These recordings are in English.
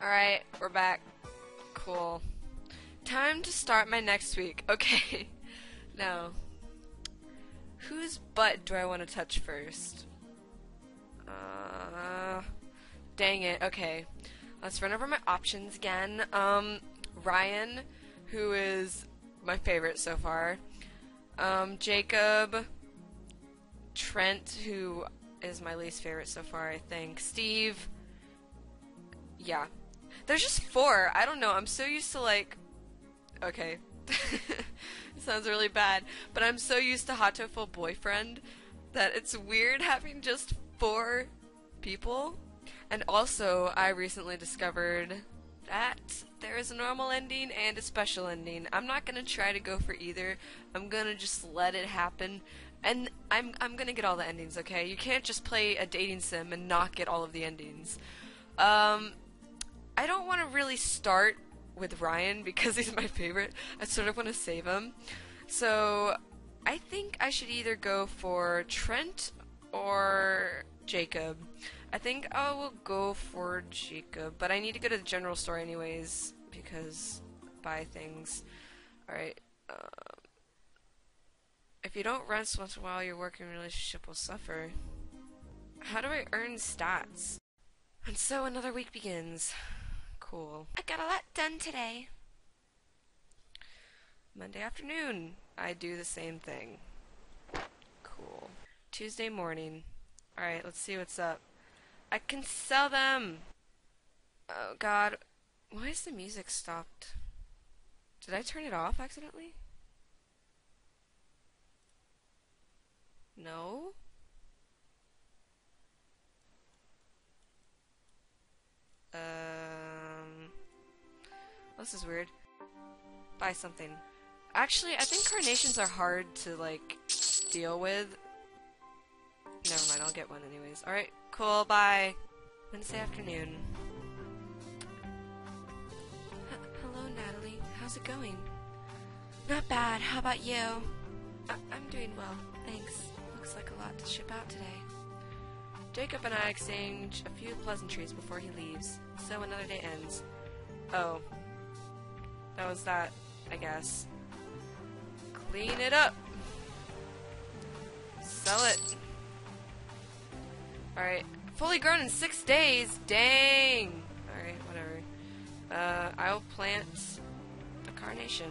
Alright, we're back. Cool. Time to start my next week. Okay. Now, whose butt do I want to touch first? Dang it. Okay. Let's run over my options again. Ryan, who is my favorite so far. Jacob. Trent, who is my least favorite so far, I think. Steve. Yeah. There's just 4. I don't know. I'm so used to, like... Okay. It sounds really bad. But I'm so used to Hot Full Boyfriend that it's weird having just 4 people. And also, I recently discovered that there is a normal ending and a special ending. I'm not gonna try to go for either. I'm gonna just let it happen. And I'm gonna get all the endings, okay? You can't just play a dating sim and not get all of the endings. I don't want to really start with Ryan because he's my favorite. I sort of want to save him. So I think I should either go for Trent or Jacob. I think I will go for Jacob, but I need to go to the general store anyways because buy things. Alright. If you don't rest once in a while, your working relationship will suffer. How do I earn stats? And so another week begins. Cool. I got a lot done today. Monday afternoon, I do the same thing. Cool. Tuesday morning. Alright, let's see what's up. I can sell them! Oh god. Why is the music stopped? Did I turn it off accidentally? No? This is weird. Buy something. Actually, I think carnations are hard to, like, deal with. Never mind, I'll get one anyways. Alright, cool, bye. Wednesday afternoon. Hello, Natalie. How's it going? Not bad. How about you? I'm doing well, thanks. Looks like a lot to ship out today. Jacob and I exchange a few pleasantries before he leaves, so another day ends. Oh. That was that, I guess. Clean it up! Sell it! Alright. Fully grown in 6 days! Dang! Alright, whatever. I'll plant a carnation.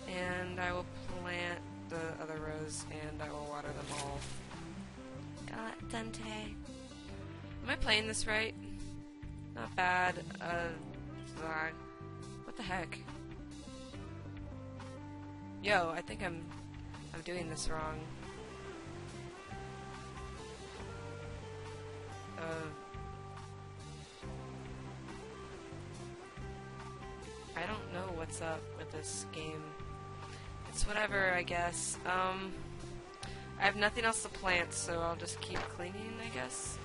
And I will plant the other rows, and I will water them all. Got a lot done today. Am I playing this right? Not bad. What the heck? Yo, I think I'm doing this wrong. I don't know what's up with this game. It's whatever, I guess. I have nothing else to plant, so I'll just keep cleaning, I guess.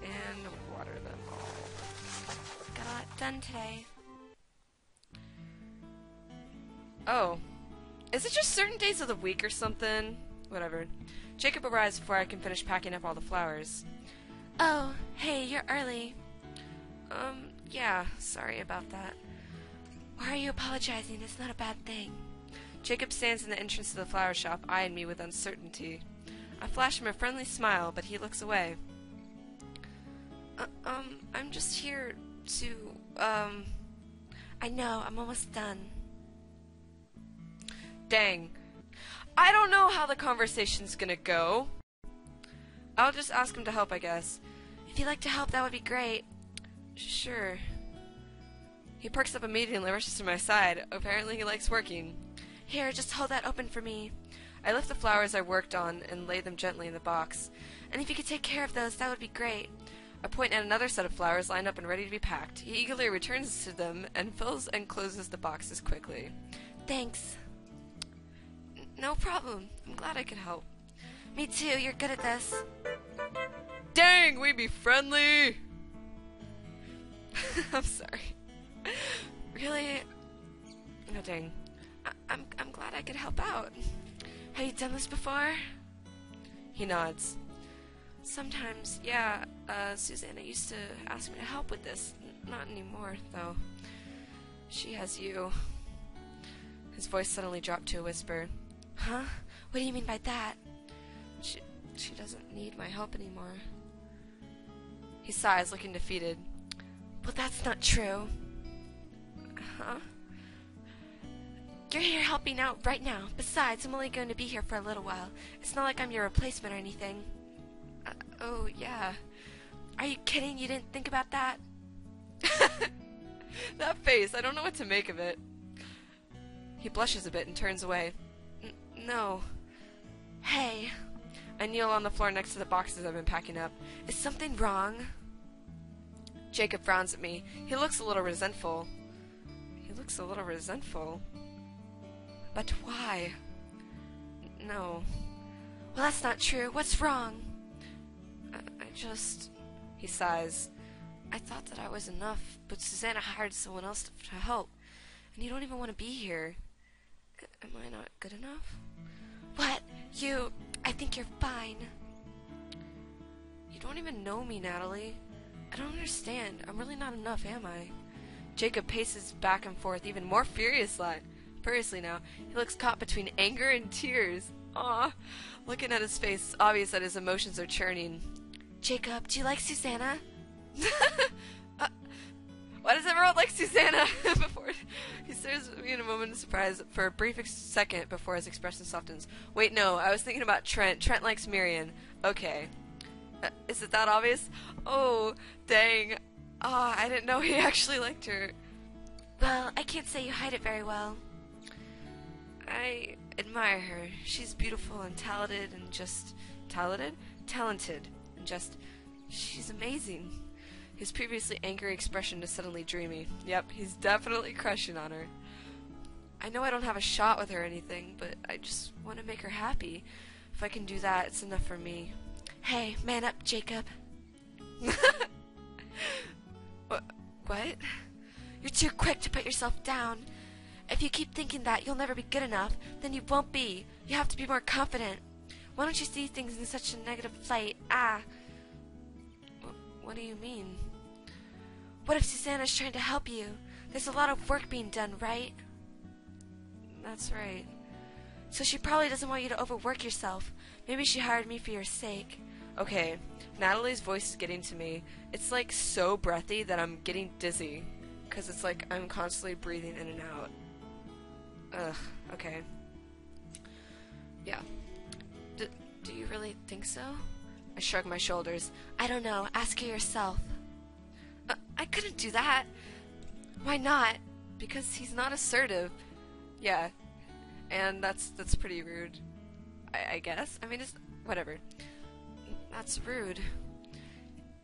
And water them all. Got a lot done today. Oh. Is it just certain days of the week or something? Whatever. Jacob arrives before I can finish packing up all the flowers. Oh, hey, you're early. Yeah, sorry about that. Why are you apologizing? It's not a bad thing. Jacob stands in the entrance to the flower shop, eyeing me with uncertainty. I flash him a friendly smile, but he looks away. I'm just here to, I know, I'm almost done. Dang. I don't know how the conversation's gonna go. I'll just ask him to help, I guess. If you'd like to help, that would be great. Sure. He perks up immediately, rushes to my side. Apparently he likes working. Here, just hold that open for me. I lift the flowers I worked on and lay them gently in the box. And if you could take care of those, that would be great. I point at another set of flowers lined up and ready to be packed. He eagerly returns to them and fills and closes the boxes quickly. Thanks. No problem. I'm glad I could help. Me too, you're good at this. Dang, we be friendly! I'm sorry. Really? Oh, dang. I'm glad I could help out. Have you done this before? He nods. Sometimes, yeah, Susanna used to ask me to help with this. Not anymore, though. She has you. His voice suddenly dropped to a whisper. Huh? What do you mean by that? She doesn't need my help anymore. He sighs, looking defeated. Well, that's not true. Huh? You're here helping out right now. Besides, I'm only going to be here for a little while. It's not like I'm your replacement or anything. Oh, yeah. Are you kidding? You didn't think about that? That face, I don't know what to make of it. He blushes a bit and turns away. No. Hey. I kneel on the floor next to the boxes I've been packing up. Is something wrong? Jacob frowns at me. He looks a little resentful. But why? No. Well, that's not true. What's wrong? He sighs. I thought that I was enough, but Susanna hired someone else to help, and you don't even want to be here. Am I not good enough? What? I think you're fine. You don't even know me, Natalie. I don't understand. I'm really not enough, am I? Jacob paces back and forth, even more furiously now. He looks caught between anger and tears. Aw. Looking at his face, it's obvious that his emotions are churning. Jacob, do you like Susanna? Why does everyone like Susanna? He stares at me in a moment of surprise for a brief second before his expression softens. Wait, no, I was thinking about Trent. Trent likes Miriam. Okay. Is it that obvious? Oh, dang. I didn't know he actually liked her. Well, I can't say you hide it very well. I admire her. She's beautiful and talented and just... Talented and just... She's amazing. His previously angry expression is suddenly dreamy. Yep, he's definitely crushing on her. I know I don't have a shot with her or anything, but I just want to make her happy. If I can do that, it's enough for me. Hey, man up, Jacob. What? You're too quick to put yourself down. If you keep thinking that you'll never be good enough, then you won't be. You have to be more confident. Why don't you see things in such a negative light? What do you mean? What if Susanna's trying to help you? There's a lot of work being done, right? That's right. So she probably doesn't want you to overwork yourself. Maybe she hired me for your sake. Okay, Natalie's voice is getting to me. It's like so breathy that I'm getting dizzy. Because it's like I'm constantly breathing in and out. Ugh, okay. Yeah. Do you really think so? I shrug my shoulders. I don't know. Ask her yourself. I couldn't do that. Why not? Because he's not assertive. Yeah. And that's pretty rude. I guess. I mean, it's... whatever. That's rude.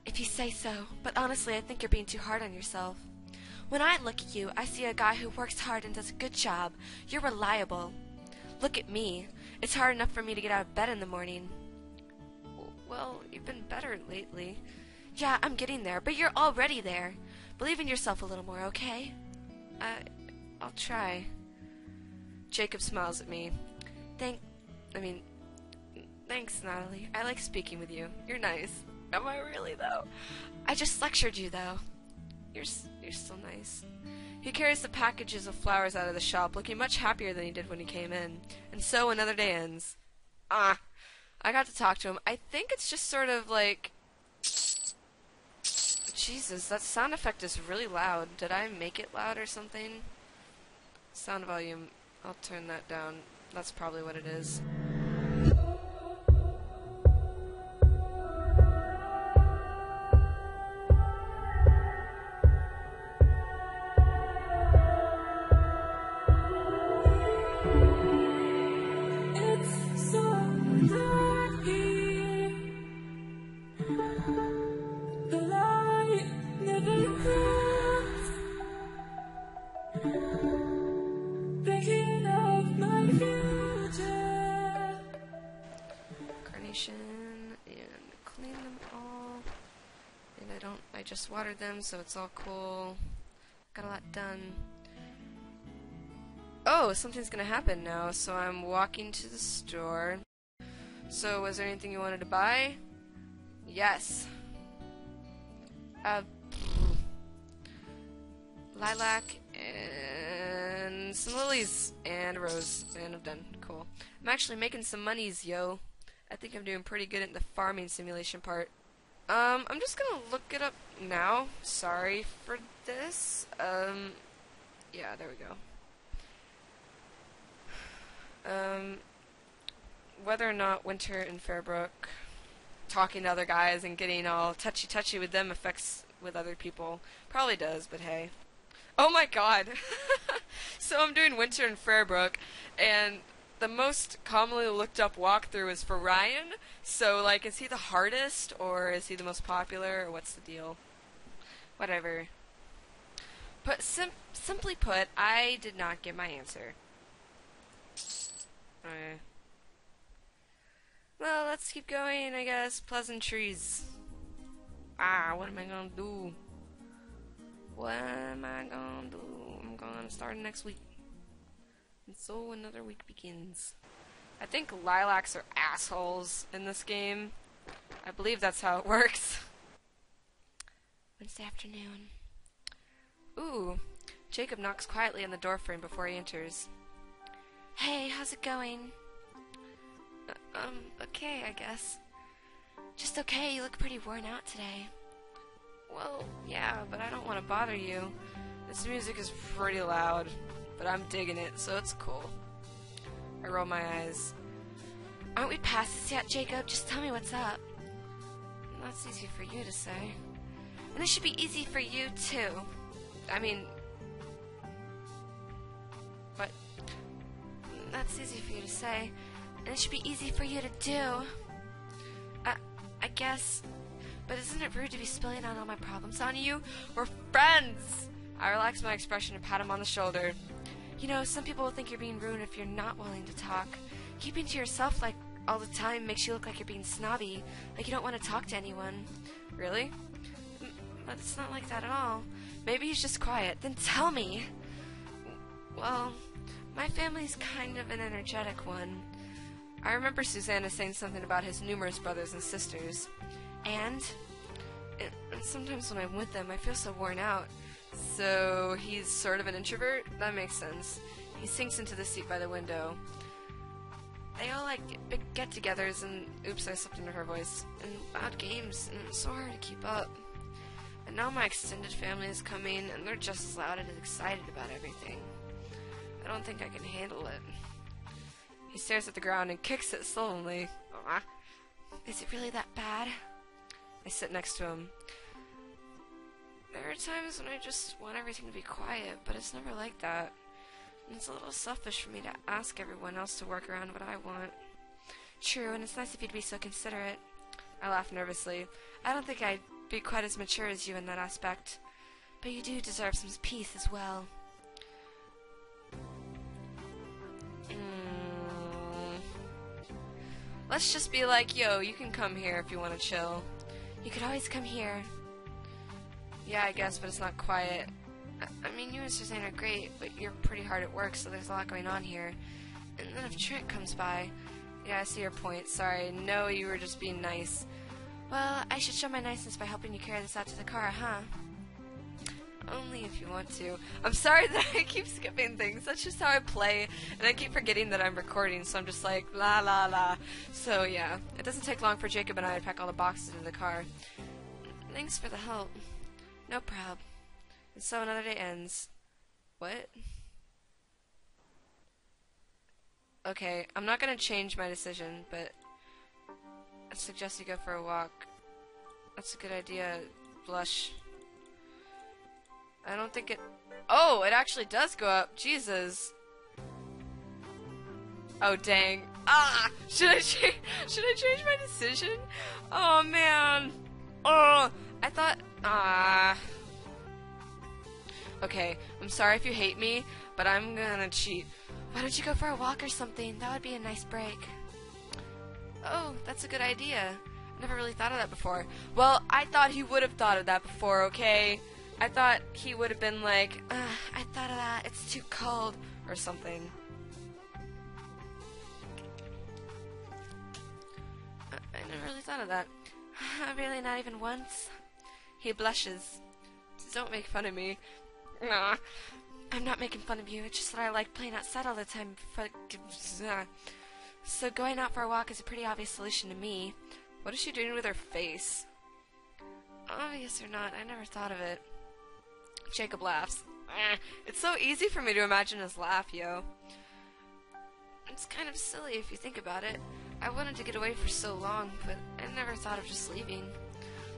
If you say so. But honestly, I think you're being too hard on yourself. When I look at you, I see a guy who works hard and does a good job. You're reliable. Look at me. It's hard enough for me to get out of bed in the morning. Well, you've been better lately. Yeah, I'm getting there, but you're already there. Believe in yourself a little more, okay? I'll try. Jacob smiles at me. Thanks, Natalie. I like speaking with you. You're nice. Am I really, though? I just lectured you, though. You're still nice. He carries the packages of flowers out of the shop, looking much happier than he did when he came in. And so another day ends. I got to talk to him. I think it's just sort of like... Jesus, that sound effect is really loud. Did I make it loud or something? Sound volume. I'll turn that down. That's probably what it is. And clean them all. And I just watered them, so it's all cool. Got a lot done. Oh, something's gonna happen now. So I'm walking to the store. So, was there anything you wanted to buy? Yes. Lilac and some lilies and a rose, and I'm done. Cool. I'm actually making some monies, yo. I think I'm doing pretty good at the farming simulation part. I'm just gonna look it up now. Sorry for this. Yeah, there we go. Whether or not winter in Fairbrook, talking to other guys and getting all touchy-touchy with them affects with other people. Probably does, but hey. Oh my god! So I'm doing winter in Fairbrook, and the most commonly looked up walkthrough is for Ryan. So, like, is he the hardest, or is he the most popular, or what's the deal? Whatever. But simply put, I did not get my answer. Okay. Well, let's keep going, I guess. Pleasantries. What am I gonna do? What am I gonna do? I'm gonna start next week. And so another week begins. I think lilacs are assholes in this game. I believe that's how it works. Wednesday afternoon. Ooh. Jacob knocks quietly on the doorframe before he enters. Hey, how's it going? Okay, I guess. Just okay, you look pretty worn out today. Well, yeah, but I don't want to bother you. This music is pretty loud, but I'm digging it, so it's cool. I roll my eyes. Aren't we past this yet, Jacob? Just tell me what's up. That's easy for you to say. And it should be easy for you, too. I mean... But... That's easy for you to say. And it should be easy for you to do. I guess... But isn't it rude to be spilling out all my problems on you? We're friends! I relax my expression and pat him on the shoulder. You know, some people will think you're being rude if you're not willing to talk. Keeping to yourself like all the time makes you look like you're being snobby, like you don't want to talk to anyone. Really? But it's not like that at all. Maybe he's just quiet. Then tell me! Well, my family's kind of an energetic one. I remember Susanna saying something about his numerous brothers and sisters. And sometimes when I'm with them, I feel so worn out. So he's sort of an introvert? That makes sense. He sinks into the seat by the window. They all like big get-togethers and... Oops, I slipped into her voice. And loud games, and it's so hard to keep up. And now my extended family is coming, and they're just as loud and excited about everything. I don't think I can handle it. He stares at the ground and kicks it sullenly. Aw. Is it really that bad? I sit next to him. There are times when I just want everything to be quiet, but it's never like that. And it's a little selfish for me to ask everyone else to work around what I want. True, and it's nice of you to be so considerate. I laugh nervously. I don't think I'd be quite as mature as you in that aspect. But you do deserve some peace as well. Let's just be like, yo, you can come here if you want to chill. You could always come here. Yeah, I guess, but it's not quiet. I mean, you and Suzanne are great, but you're pretty hard at work, so there's a lot going on here. And then if Trent comes by... Yeah, I see your point. Sorry. No, you were just being nice. Well, I should show my niceness by helping you carry this out to the car, huh? Only if you want to. I'm sorry that I keep skipping things. That's just how I play, and I keep forgetting that I'm recording, so I'm just like, la la la. So, yeah. It doesn't take long for Jacob and I to pack all the boxes into the car. Thanks for the help. No prob. And so another day ends. What? Okay, I'm not gonna change my decision, but I suggest you go for a walk. That's a good idea. Blush. I don't think it... Oh, it actually does go up. Jesus. Oh, dang. Ah! Should I change my decision? Oh, man. Oh, I thought... Ah. Okay, I'm sorry if you hate me, but I'm gonna cheat. Why don't you go for a walk or something? That would be a nice break. Oh, that's a good idea. Never really thought of that before. Well, I thought he would have thought of that before, okay? I thought he would have been like, I thought of that, it's too cold, or something. I never really thought of that. Really, not even once? He blushes. Don't make fun of me. Nah, I'm not making fun of you. It's just that I like playing outside all the time. So going out for a walk is a pretty obvious solution to me. What is she doing with her face? Obvious or not, I never thought of it. Jacob laughs. It's so easy for me to imagine his laugh, yo. It's kind of silly if you think about it. I wanted to get away for so long, but I never thought of just leaving.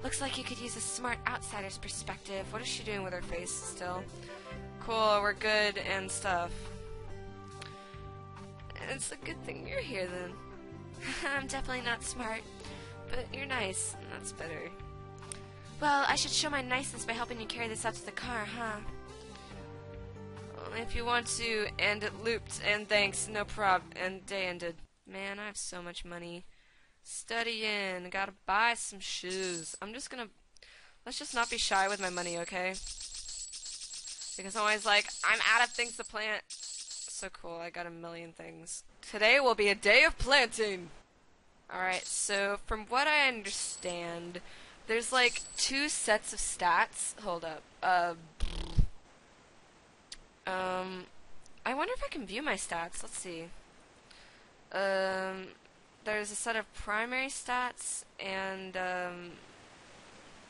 Looks like you could use a smart outsider's perspective. What is she doing with her face still? Cool, we're good and stuff. It's a good thing you're here then. I'm definitely not smart, but you're nice, and that's better. Well, I should show my niceness by helping you carry this out to the car, huh? Well, if you want to, and it looped, and thanks, no prob, and day ended. Man, I have so much money. Studying, gotta buy some shoes. Let's just not be shy with my money, okay? Because I'm always like, I'm out of things to plant. So cool, I got a million things. Today will be a day of planting! Alright, so from what I understand, there's like 2 sets of stats. Hold up. I wonder if I can view my stats. Let's see. There's a set of primary stats and,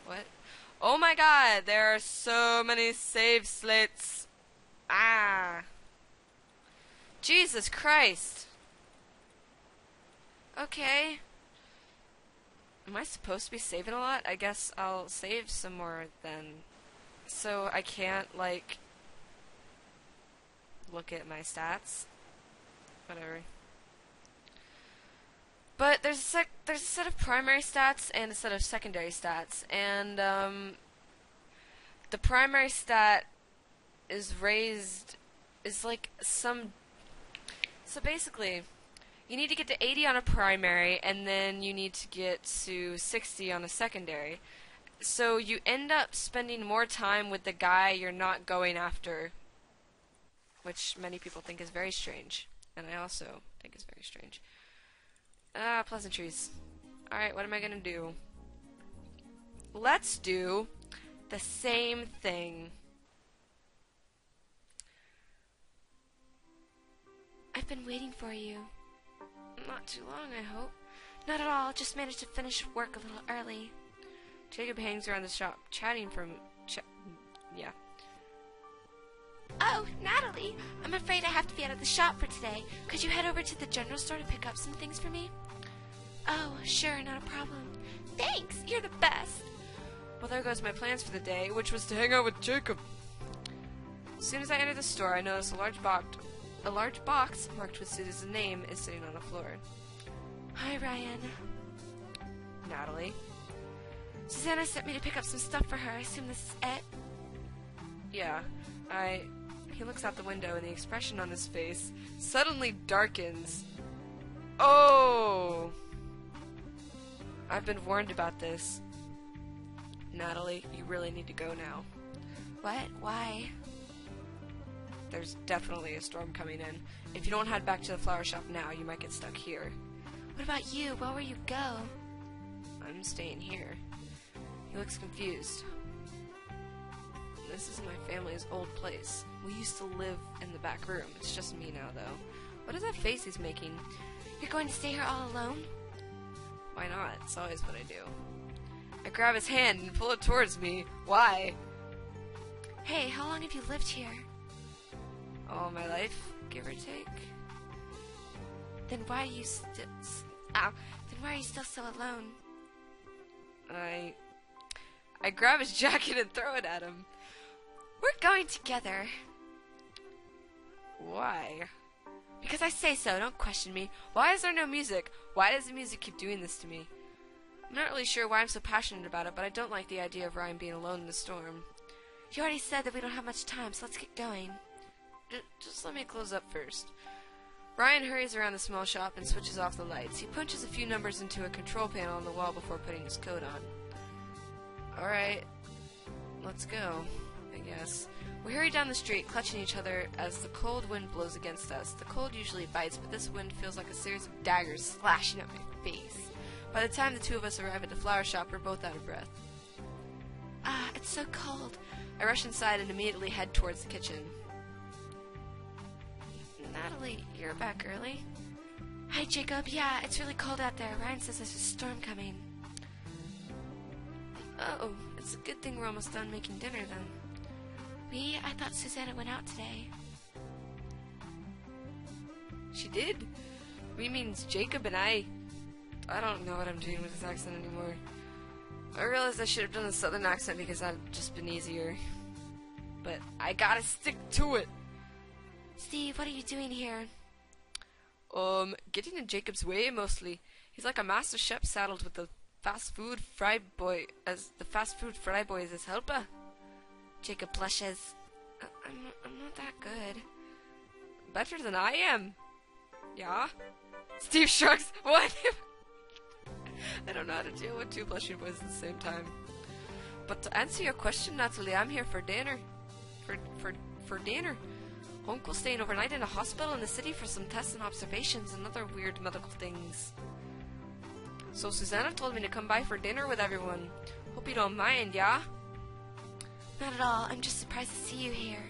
what? Oh my god, there are so many save slates. Ah. Jesus Christ. Okay. Am I supposed to be saving a lot? I guess I'll save some more then. So I can't, like, look at my stats. Whatever. But there's a set of primary stats and a set of secondary stats, and the primary stat is like some. So basically, you need to get to 80 on a primary, and then you need to get to 60 on a secondary. So you end up spending more time with the guy you're not going after, which many people think is very strange, and I also think is very strange. Pleasantries. Alright, what am I gonna do? Let's do the same thing. I've been waiting for you. Not too long, I hope. Not at all, just managed to finish work a little early. Jacob hangs around the shop, chatting from... yeah. Oh, Natalie, I'm afraid I have to be out of the shop for today. Could you head over to the general store to pick up some things for me? Oh, sure, not a problem. Thanks, you're the best. Well, there goes my plans for the day, which was to hang out with Jacob. As soon as I enter the store, I notice a large box marked with Susan's name is sitting on the floor. Hi, Ryan. Natalie. Susanna sent me to pick up some stuff for her. I assume this is it? Yeah, He looks out the window and the expression on his face suddenly darkens. Oh! I've been warned about this. Natalie, you really need to go now. What? Why? There's definitely a storm coming in. If you don't head back to the flower shop now, you might get stuck here. What about you? Where will you go? I'm staying here. He looks confused. This is my family's old place. We used to live in the back room. It's just me now, though. What is that face he's making? You're going to stay here all alone? Why not? It's always what I do. I grab his hand and pull it towards me. Why? Hey, how long have you lived here? All my life, give or take. Then why are you still... Ow. Then why are you still so alone? I grab his jacket and throw it at him. We're going together. Why? Because I say so, don't question me. Why is there no music? Why does the music keep doing this to me? I'm not really sure why I'm so passionate about it, but I don't like the idea of Ryan being alone in the storm. You already said that we don't have much time, so let's get going. Just let me close up first. Ryan hurries around the small shop and switches off the lights. He punches a few numbers into a control panel on the wall before putting his coat on. Alright, let's go, I guess. We hurry down the street, clutching each other as the cold wind blows against us. The cold usually bites, but this wind feels like a series of daggers slashing at my face. By the time the two of us arrive at the flower shop, we're both out of breath. Ah, it's so cold. I rush inside and immediately head towards the kitchen. Natalie, you're back early. Hi, Jacob. Yeah, it's really cold out there. Ryan says there's a storm coming. Oh, it's a good thing we're almost done making dinner, then. I thought Susanna went out today. She did? We means Jacob and I don't know what I'm doing with this accent anymore. I realized I should have done a southern accent because that'd just been easier. But I gotta stick to it. Steve, what are you doing here? Getting in Jacob's way, mostly. He's like a master chef saddled with the fast food fry boy as his helper. Jacob blushes. I'm not that good. Better than I am. Yeah? Steve shrugs. What? I don't know how to deal with two blushing boys at the same time. But to answer your question, Natalie, I'm here for dinner. For dinner. Uncle's staying overnight in a hospital in the city for some tests and observations and other weird medical things. So Susanna told me to come by for dinner with everyone. Hope you don't mind, yeah? Not at all. I'm just surprised to see you here.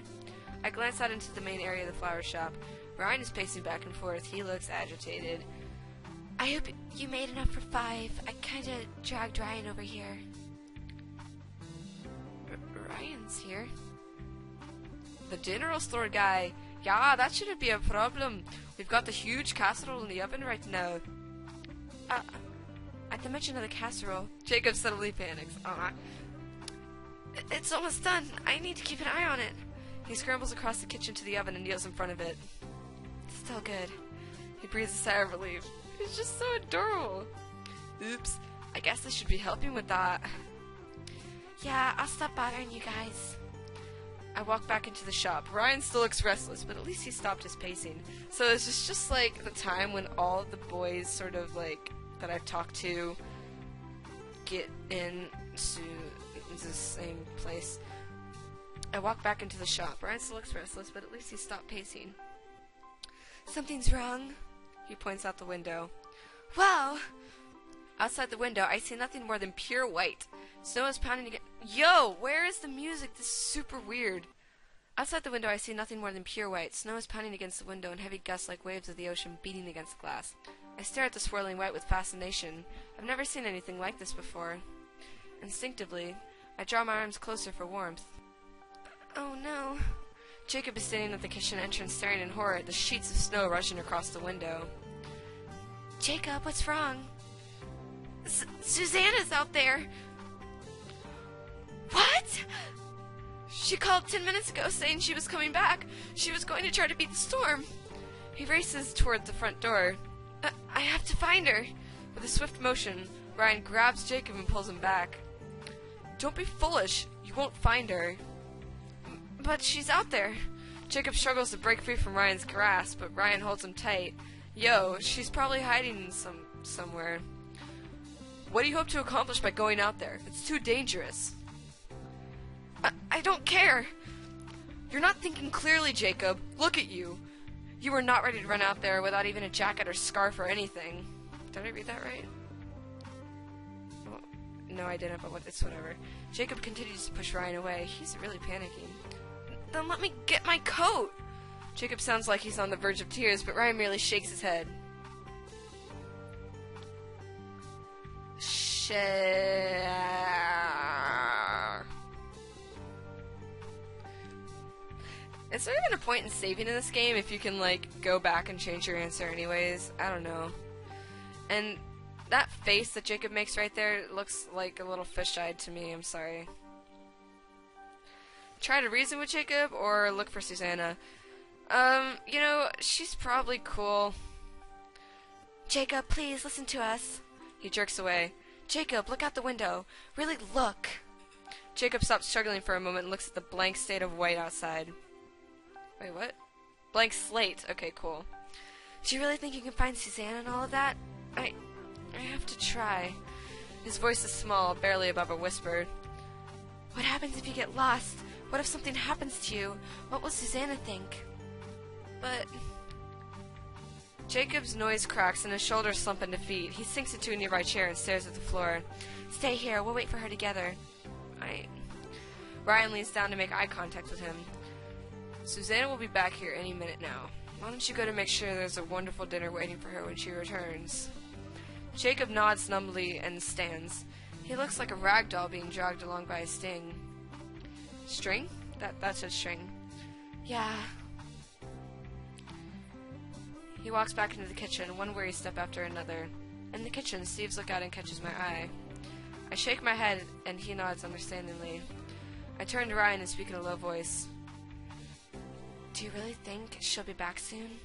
I glance out into the main area of the flower shop. Ryan is pacing back and forth. He looks agitated. I hope you made enough for 5. I kinda dragged Ryan over here. Ryan's here? The general store guy. Yeah, that shouldn't be a problem. We've got the huge casserole in the oven right now. At the mention of the casserole, Jacob suddenly panics. It's almost done. I need to keep an eye on it. He scrambles across the kitchen to the oven and kneels in front of it. It's still good. He breathes a sigh of relief. He's just so adorable. Oops. I guess I should be helping with that. Yeah, I'll stop bothering you guys. I walk back into the shop. Ryan still looks restless, but at least he stopped his pacing. So this is just like the time when all the boys sort of like that I've talked to get into the same place. I walk back into the shop. Ryan still looks restless, but at least he stopped pacing. Something's wrong. He points out the window. Wow! Outside the window, I see nothing more than pure white. Snow is pounding again. Yo, where is the music? This is super weird. Outside the window, I see nothing more than pure white. Snow is pounding against the window and heavy gusts like waves of the ocean beating against the glass. I stare at the swirling white with fascination. I've never seen anything like this before. Instinctively, I draw my arms closer for warmth. Oh no. Jacob is standing at the kitchen entrance staring in horror at the sheets of snow rushing across the window. Jacob, what's wrong? Susanna's out there. What? She called 10 minutes ago saying she was coming back. She was going to try to beat the storm. He races toward the front door. I have to find her. With a swift motion, Ryan grabs Jacob and pulls him back. Don't be foolish. You won't find her. But she's out there. Jacob struggles to break free from Ryan's grasp, but Ryan holds him tight. Yo, she's probably hiding somewhere. What do you hope to accomplish by going out there? It's too dangerous. I don't care. You're not thinking clearly, Jacob. Look at you. You were not ready to run out there without even a jacket or scarf or anything. Did I read that right? Well, no, I didn't, but it's whatever. Jacob continues to push Ryan away. He's really panicking. Then let me get my coat! Jacob sounds like he's on the verge of tears, but Ryan merely shakes his head. Is there even a point in saving in this game if you can, like, go back and change your answer anyways? I don't know. And that face that Jacob makes right there looks like a little fish-eyed to me. I'm sorry. Try to reason with Jacob or look for Susanna. You know, she's probably cool. Jacob, please, listen to us. He jerks away. Jacob, look out the window. Really look. Jacob stops struggling for a moment and looks at the blank state of white outside. Wait, what? Blank slate. Okay, cool. Do you really think you can find Susanna and all of that? I have to try. His voice is small, barely above a whisper. What happens if you get lost? What if something happens to you? What will Susanna think? But... Jacob's noise cracks and his shoulders slump into feet. He sinks into a nearby chair and stares at the floor. Stay here. We'll wait for her together. Ryan leans down to make eye contact with him. Susanna will be back here any minute now. Why don't you go to make sure there's a wonderful dinner waiting for her when she returns? Jacob nods numbly and stands. He looks like a rag doll being dragged along by a string. String? That's a string. Yeah. He walks back into the kitchen, one weary step after another. In the kitchen, Steve's lookout and catches my eye. I shake my head, and he nods understandingly. I turn to Ryan and speak in a low voice. Do you really think she'll be back soon?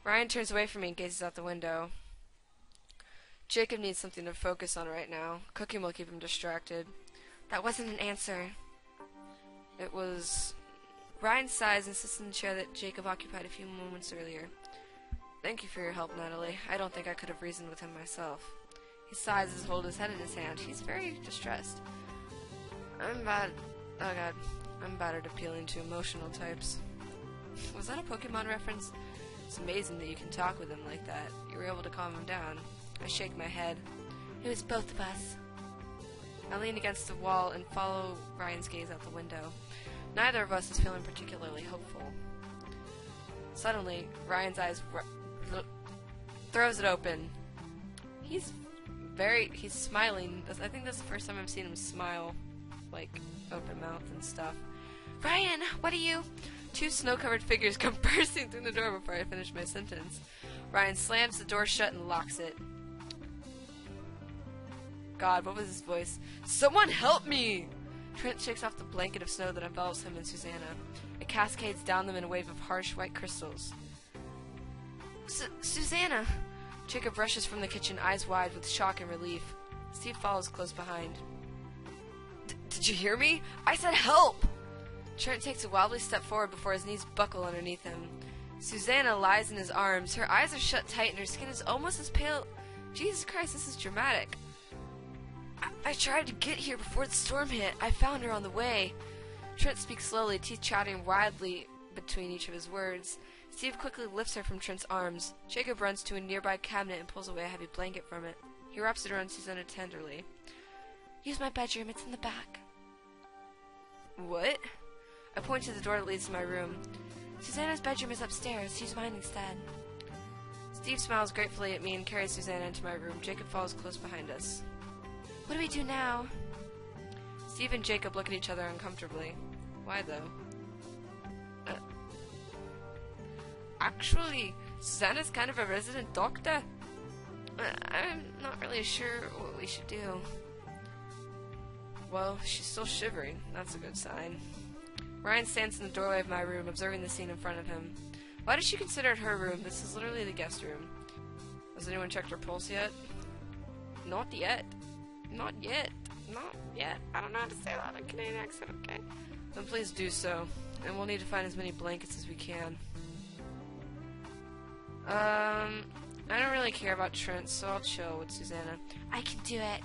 Ryan turns away from me and gazes out the window. Jacob needs something to focus on right now. Cooking will keep him distracted. That wasn't an answer. It was... Ryan sighs and sits in the chair that Jacob occupied a few moments earlier. Thank you for your help, Natalie. I don't think I could have reasoned with him myself. He sighs as he holds his head in his hand. He's very distressed. I'm bad at appealing to emotional types. Was that a Pokemon reference? It's amazing that you can talk with him like that. You were able to calm him down. I shake my head. It was both of us. I lean against the wall and follow Ryan's gaze out the window. Neither of us is feeling particularly hopeful. Suddenly, Ryan's eyes throws it open. He's smiling. I think that's the first time I've seen him smile, like open mouth and stuff. Ryan, what are you? Two snow-covered figures come bursting through the door before I finish my sentence. Ryan slams the door shut and locks it. God, what was his voice? Someone help me! Trent shakes off the blanket of snow that envelops him and Susanna. It cascades down them in a wave of harsh white crystals. Susanna! Jacob rushes from the kitchen, eyes wide with shock and relief. Steve follows close behind. Did you hear me? I said help! Trent takes a wobbly step forward before his knees buckle underneath him. Susanna lies in his arms. Her eyes are shut tight and her skin is almost as pale. Jesus Christ, this is dramatic. I tried to get here before the storm hit. I found her on the way. Trent speaks slowly, teeth chattering wildly between each of his words. Steve quickly lifts her from Trent's arms. Jacob runs to a nearby cabinet and pulls away a heavy blanket from it. He wraps it around Susanna tenderly. Use my bedroom. It's in the back. What? I point to the door that leads to my room. Susanna's bedroom is upstairs. Use mine instead. Steve smiles gratefully at me and carries Susanna into my room. Jacob follows close behind us. What do we do now? Steve and Jacob look at each other uncomfortably. Why, though? Actually, Susanna's kind of a resident doctor. I'm not really sure what we should do. Well, she's still shivering. That's a good sign. Ryan stands in the doorway of my room, observing the scene in front of him. Why does she consider it her room? This is literally the guest room. Has anyone checked her pulse yet? Not yet. Not yet. Not yet. I don't know how to say that in a Canadian accent, okay? Then please do so. And we'll need to find as many blankets as we can. I don't really care about Trent, so I'll chill with Susanna. I can do it.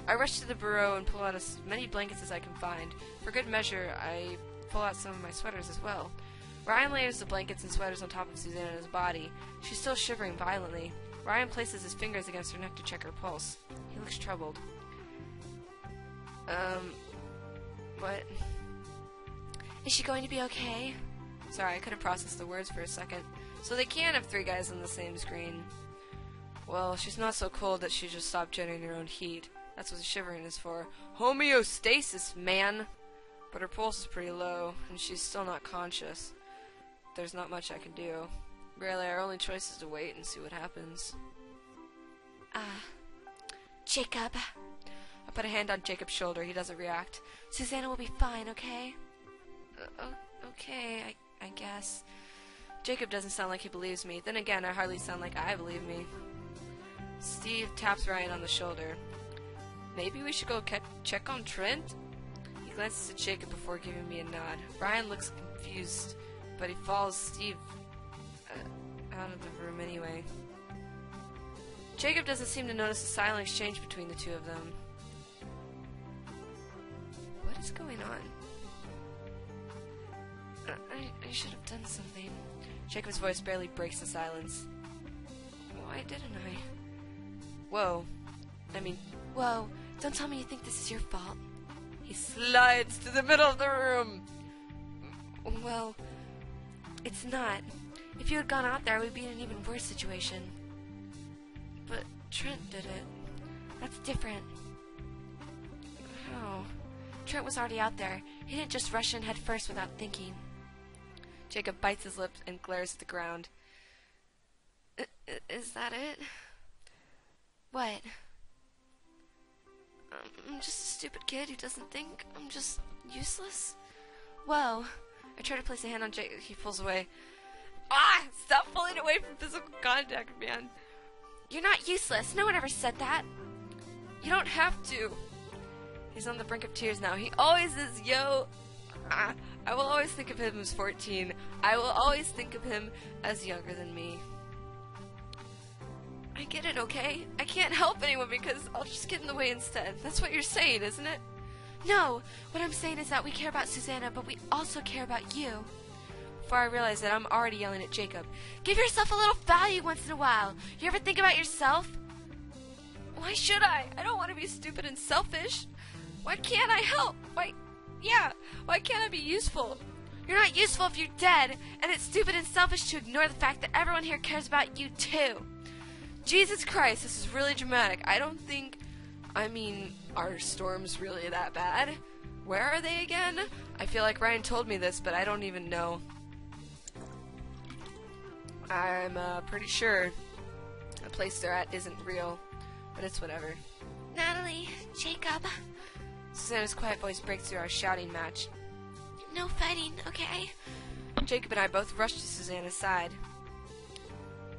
I rush to the bureau and pull out as many blankets as I can find. For good measure, I pull out some of my sweaters as well. Ryan layers the blankets and sweaters on top of Susanna's body. She's still shivering violently. Ryan places his fingers against her neck to check her pulse. He looks troubled. What? Is she going to be okay? Sorry, I couldn't process the words for a second. So they can have three guys on the same screen. Well, she's not so cold that she just stopped generating her own heat. That's what the shivering is for. Homeostasis, man! But her pulse is pretty low, and she's still not conscious. There's not much I can do. Really, our only choice is to wait and see what happens. Jacob. I put a hand on Jacob's shoulder. He doesn't react. Susanna will be fine, okay? Okay, I guess. Jacob doesn't sound like he believes me. Then again, I hardly sound like I believe me. Steve taps Ryan on the shoulder. Maybe we should go check on Trent? He glances at Jacob before giving me a nod. Ryan looks confused, but he follows Steve out of the room anyway. Jacob doesn't seem to notice the silent exchange between the two of them. What is going on? I should have done something. Jacob's voice barely breaks the silence. Why didn't I? Whoa. Whoa. Don't tell me you think this is your fault. He slides to the middle of the room. Well, it's not. If you had gone out there, we'd be in an even worse situation. But Trent did it. That's different. How? Trent was already out there. He didn't just rush in head first without thinking. Jacob bites his lips and glares at the ground. Is that it? What? I'm just a stupid kid who doesn't think. I'm just useless? Whoa. I try to place a hand on Jacob. He pulls away. Ah! Stop pulling away from physical contact, man. You're not useless. No one ever said that. You don't have to. He's on the brink of tears now. He always is, yo. I will always think of him as 14. I will always think of him as younger than me. I get it, okay? I can't help anyone because I'll just get in the way instead. That's what you're saying, isn't it? No. What I'm saying is that we care about Susanna, but we also care about you. Before I realize that, I'm already yelling at Jacob. Give yourself a little value once in a while. You ever think about yourself? Why should I? I don't want to be stupid and selfish. Why can't I help? Why can't I be useful? You're not useful if you're dead, and it's stupid and selfish to ignore the fact that everyone here cares about you too. Jesus Christ, this is really dramatic. Are storms really that bad? Where are they again? I feel like Ryan told me this, but I don't even know. I'm pretty sure the place they're at isn't real, but it's whatever. Natalie, Jacob. Susanna's quiet voice breaks through our shouting match. No fighting, okay? Jacob and I both rush to Susanna's side.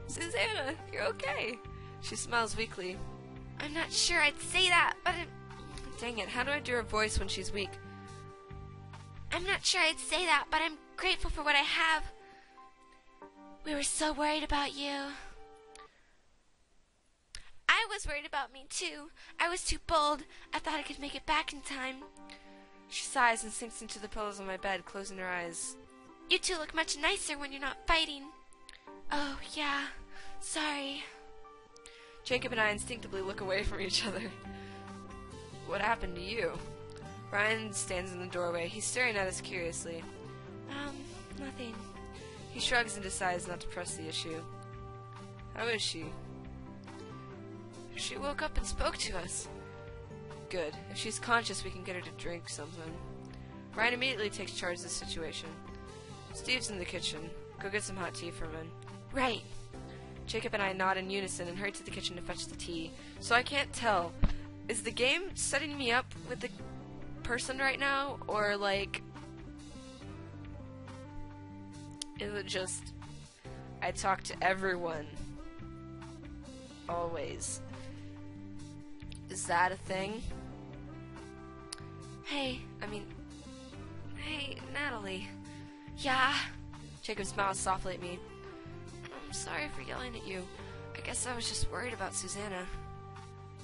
Susanna, you're okay. She smiles weakly. I'm not sure I'd say that, but dang it, how do I do her voice when she's weak? I'm not sure I'd say that, but I'm grateful for what I have. We were so worried about you. I was worried about me, too. I was too bold. I thought I could make it back in time. She sighs and sinks into the pillows on my bed, closing her eyes. You two look much nicer when you're not fighting. Oh, yeah. Sorry. Jacob and I instinctively look away from each other. What happened to you? Ryan stands in the doorway. He's staring at us curiously. Nothing. He shrugs and decides not to press the issue. How is she? She woke up and spoke to us. Good. If she's conscious, we can get her to drink something. Ryan immediately takes charge of the situation. Steve's in the kitchen. Go get some hot tea for him. Right. Jacob and I nod in unison and hurry to the kitchen to fetch the tea. So I can't tell. Is the game setting me up with the person right now? Or, like... is it just... I talk to everyone. Always. Is that a thing? Hey, Natalie. Yeah? Jacob smiles softly at me. I'm sorry for yelling at you. I guess I was just worried about Susanna.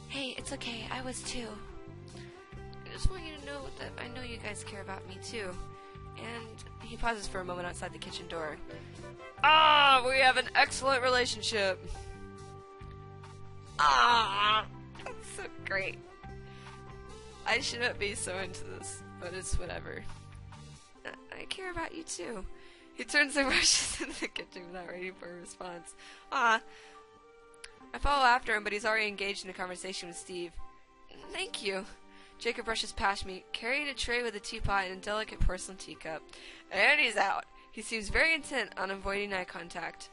Hey, it's okay. I was too. I just want you to know that I know you guys care about me too. And he pauses for a moment outside the kitchen door. Ah, we have an excellent relationship. Ah, that's so great. I shouldn't be so into this, but it's whatever. I care about you too. He turns and rushes into the kitchen without waiting for a response. Ah. I follow after him, but he's already engaged in a conversation with Steve. Thank you. Jacob rushes past me, carrying a tray with a teapot and a delicate porcelain teacup. And he's out. He seems very intent on avoiding eye contact.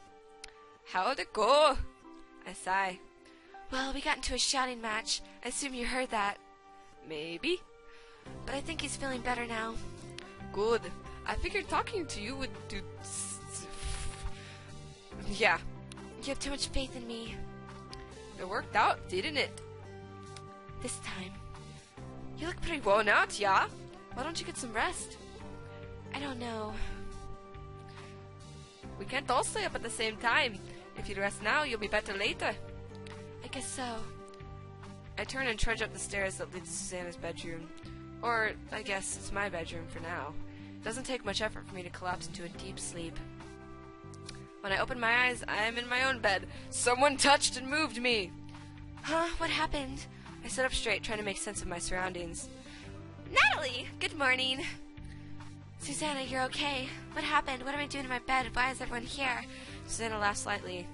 How'd it go? I sigh. Well, we got into a shouting match. I assume you heard that. Maybe. But I think he's feeling better now. Good. I figured talking to you would do... yeah. You have too much faith in me. It worked out, didn't it? This time. You look pretty worn out, yeah? Why don't you get some rest? I don't know. We can't all stay up at the same time. If you rest now, you'll be better later. I guess so. I turn and trudge up the stairs that lead to Susanna's bedroom. Or, I guess, it's my bedroom for now. It doesn't take much effort for me to collapse into a deep sleep. When I open my eyes, I am in my own bed. Someone touched and moved me. Huh? What happened? I sat up straight, trying to make sense of my surroundings. Natalie! Good morning. Susanna, you're okay. What happened? What am I doing in my bed? Why is everyone here? Susanna laughed slightly.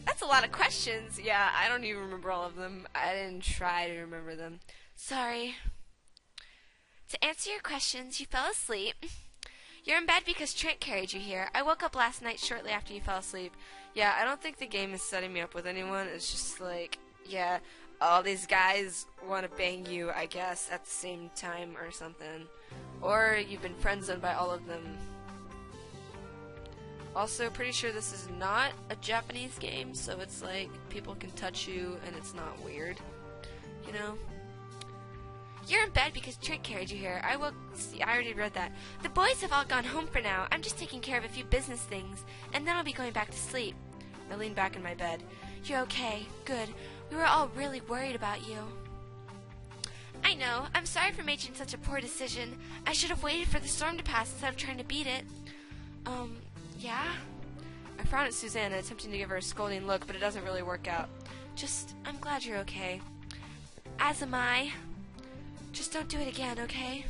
That's a lot of questions. Yeah, I don't even remember all of them. I didn't try to remember them. Sorry. To answer your questions, you fell asleep. You're in bed because Trent carried you here. I woke up last night shortly after you fell asleep. Yeah, I don't think the game is setting me up with anyone. It's just like, yeah, all these guys want to bang you, I guess, at the same time or something. Or you've been friend-zoned by all of them. Also, pretty sure this is not a Japanese game, so it's like people can touch you and it's not weird. You know? You're in bed because Trent carried you here. I already read that. The boys have all gone home for now. I'm just taking care of a few business things, and then I'll be going back to sleep. I leaned back in my bed. You're okay. Good. We were all really worried about you. I know. I'm sorry for making such a poor decision. I should have waited for the storm to pass instead of trying to beat it. Yeah? I frowned at Susanna, attempting to give her a scolding look, but it doesn't really work out. I'm glad you're okay. As am I. Just don't do it again, okay?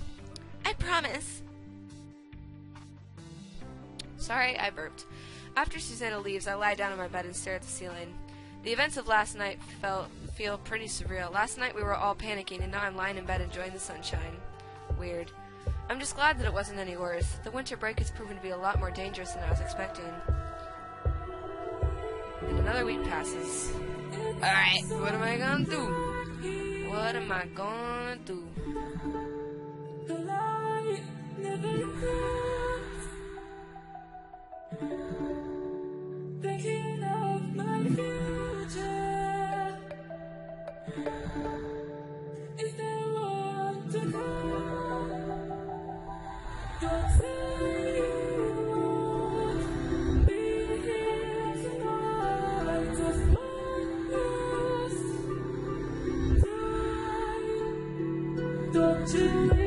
I promise. Sorry, I burped. After Susanna leaves, I lie down on my bed and stare at the ceiling. The events of last night feel pretty surreal. Last night we were all panicking, and now I'm lying in bed enjoying the sunshine. Weird. I'm just glad that it wasn't any worse. The winter break has proven to be a lot more dangerous than I was expecting. And another week passes. Alright, what am I gonna do? What am I gonna do? The light never comes. Thinking of my future. Is there one to come? Don't say you won't be here tonight. Just focus. Don't you